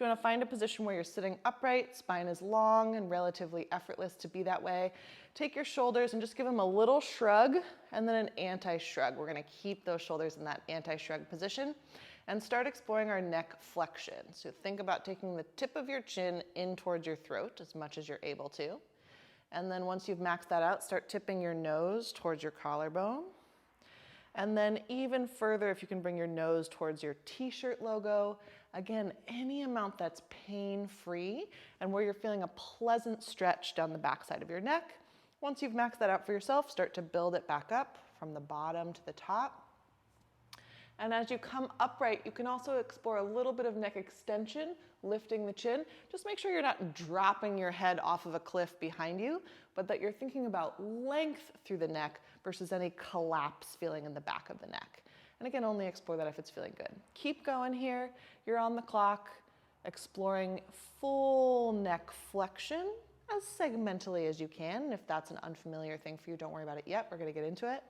you want to find a position where you're sitting upright, spine is long and relatively effortless to be that way. Take your shoulders and just give them a little shrug and then an anti-shrug. We're going to keep those shoulders in that anti-shrug position and start exploring our neck flexion. So think about taking the tip of your chin in towards your throat as much as you're able to. And then once you've maxed that out, start tipping your nose towards your collarbone. And then even further, if you can bring your nose towards your t-shirt logo. Again, any amount that's pain-free and where you're feeling a pleasant stretch down the backside of your neck. Once you've maxed that out for yourself, start to build it back up from the bottom to the top. And as you come upright, you can also explore a little bit of neck extension, lifting the chin. Just make sure you're not dropping your head off of a cliff behind you, but that you're thinking about length through the neck versus any collapse feeling in the back of the neck. And again, only explore that if it's feeling good. Keep going here. You're on the clock, exploring full neck flexion as segmentally as you can. If that's an unfamiliar thing for you, don't worry about it yet. We're going to get into it.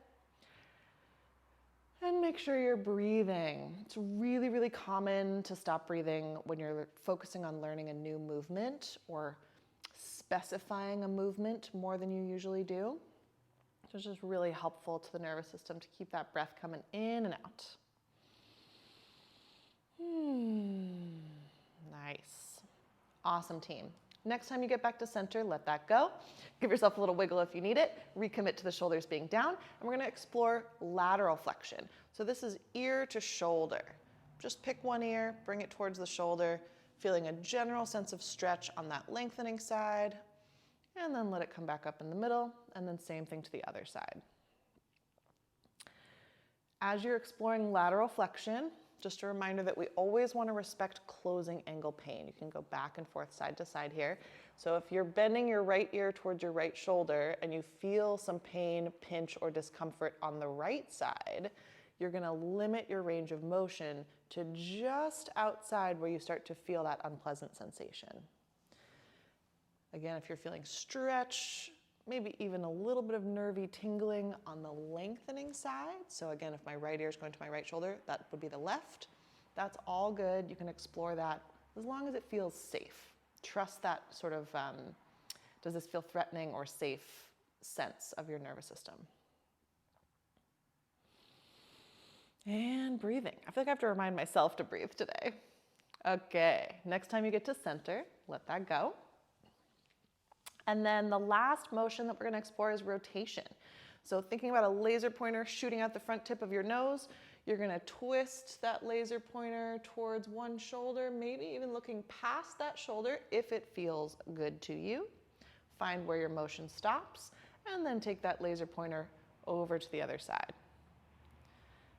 And make sure you're breathing. It's really, really common to stop breathing when you're focusing on learning a new movement or specifying a movement more than you usually do. So it's just really helpful to the nervous system to keep that breath coming in and out. Nice. Awesome, team. Next time you get back to center, let that go. Give yourself a little wiggle if you need it. Recommit to the shoulders being down. And we're going to explore lateral flexion. So this is ear to shoulder. Just pick one ear, bring it towards the shoulder, feeling a general sense of stretch on that lengthening side. And then let it come back up in the middle. And then same thing to the other side. As you're exploring lateral flexion, just a reminder that we always want to respect closing angle pain. You can go back and forth side to side here. So if you're bending your right ear towards your right shoulder and you feel some pain, pinch, or discomfort on the right side, you're going to limit your range of motion to just outside where you start to feel that unpleasant sensation. Again, if you're feeling stretch, maybe even a little bit of nervy tingling on the lengthening side. So again, if my right ear is going to my right shoulder, that would be the left. That's all good. You can explore that as long as it feels safe. Trust that sort of, does this feel threatening or safe sense of your nervous system. And breathing. I feel like I have to remind myself to breathe today. Okay, next time you get to center, let that go. And then the last motion that we're going to explore is rotation. So thinking about a laser pointer shooting out the front tip of your nose, you're going to twist that laser pointer towards one shoulder, maybe even looking past that shoulder if it feels good to you. Find where your motion stops, and then take that laser pointer over to the other side.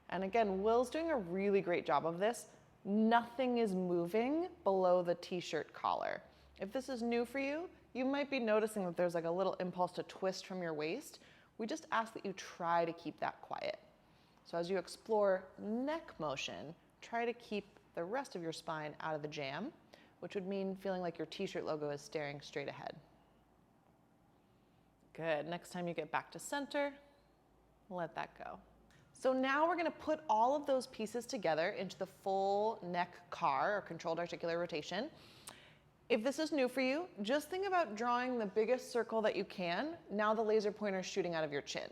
And again, Will's doing a really great job of this. Nothing is moving below the t-shirt collar. If this is new for you, you might be noticing that there's like a little impulse to twist from your waist. We just ask that you try to keep that quiet. So as you explore neck motion, try to keep the rest of your spine out of the jam, which would mean feeling like your t-shirt logo is staring straight ahead. Good. Next time you get back to center, let that go. So now we're going to put all of those pieces together into the full neck car or controlled articular rotation. If this is new for you, just think about drawing the biggest circle that you can. Now the laser pointer is shooting out of your chin.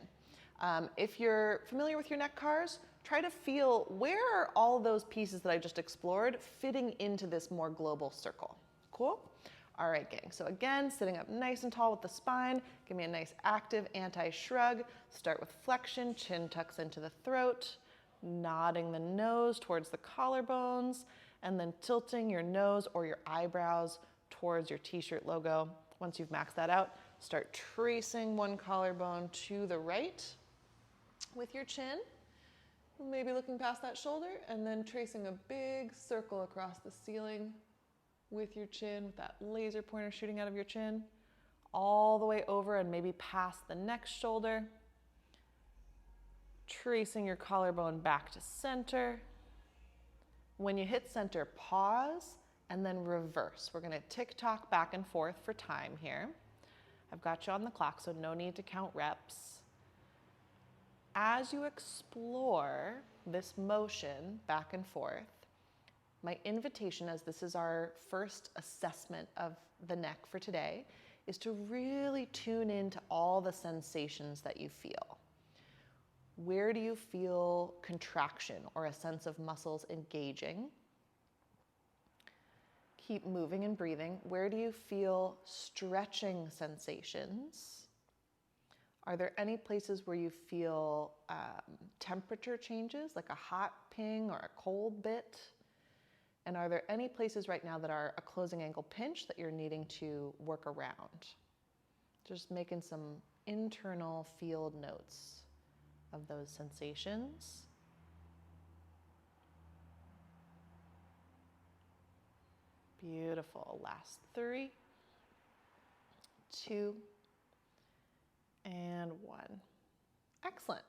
If you're familiar with your neck cars, try to feel where are all of those pieces that I just explored fitting into this more global circle. Cool? All right, gang. So again, sitting up nice and tall with the spine. Give me a nice active anti-shrug. Start with flexion, chin tucks into the throat, nodding the nose towards the collarbones, and then tilting your nose or your eyebrows towards your t-shirt logo. Once you've maxed that out, start tracing one collarbone to the right with your chin, maybe looking past that shoulder, and then tracing a big circle across the ceiling with your chin, with that laser pointer shooting out of your chin, all the way over and maybe past the next shoulder. Tracing your collarbone back to center. When you hit center, pause and then reverse. We're going to tick-tock back and forth for time here. I've got you on the clock, so no need to count reps. As you explore this motion back and forth, My invitation, as this is our first assessment of the neck for today, is to really tune into all the sensations that you feel. Where do you feel contraction or a sense of muscles engaging? Keep moving and breathing. Where do you feel stretching sensations? Are there any places where you feel temperature changes, like a hot ping or a cold bit? And are there any places right now that are a closing angle pinch that you're needing to work around? Just making some internal field notes of those sensations. Beautiful. Last 3, 2, and 1. Excellent.